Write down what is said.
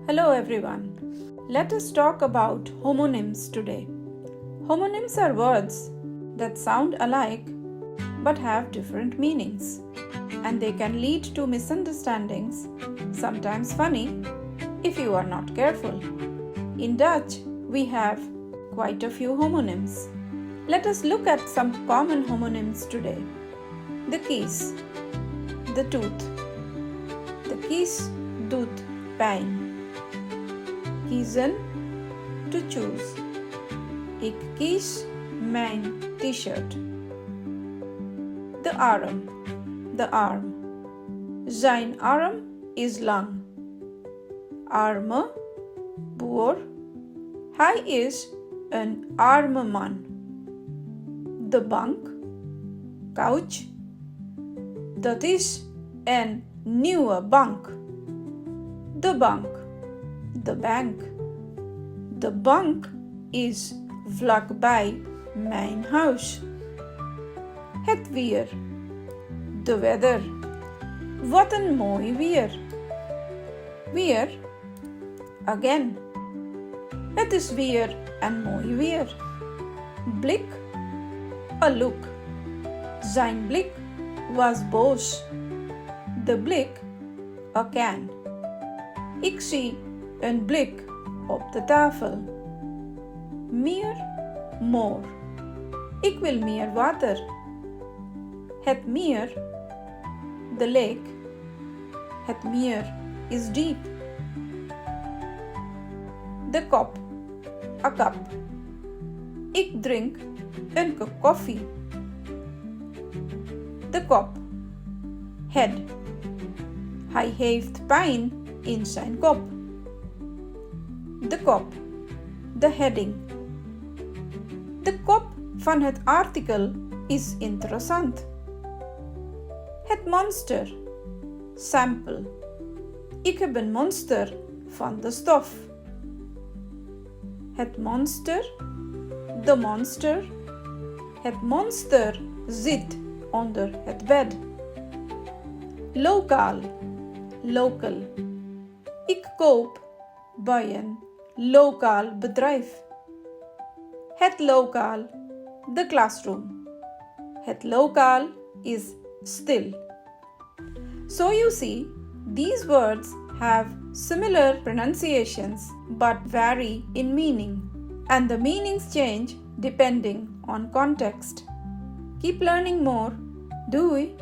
Hello everyone. Let us talk about homonyms today. Homonyms are words that sound alike but have different meanings, and they can lead to misunderstandings, sometimes funny, if you are not careful. In Dutch, we have quite a few homonyms. Let us look at some common homonyms today. The kies, the tooth. De kies doet pijn. Kiezen, to choose. Ik kies mijn t-shirt. De arm. Zijn arm is lang. Arme, boer. Hij is een arme man. De bank, couch. Dat is een nieuwe bank. De bank. De bank. De bank is vlakbij mijn huis. Het weer. De weather. Wat een mooi weer. Weer. Again. Het is weer een mooi weer. Blik. A look. Zijn blik was boos. De blik. A can. Ik zie een blik op de tafel. Meer, more. Ik wil meer water. Het meer, the lake. Het meer is deep. De kop, a cup. Ik drink een kop koffie. De kop, head. Hij heeft pijn in zijn kop. De kop, de heading. De kop van het artikel is interessant. Het monster, sample. Ik heb een monster van de stof. Het monster, de monster. Het monster zit onder het bed. Lokaal, local. Ik koop bij een lokaal bedrijf. Het lokaal, the classroom. Het lokaal is still. So you see, these words have similar pronunciations but vary in meaning, and the meanings change depending on context. Keep learning more. Doei!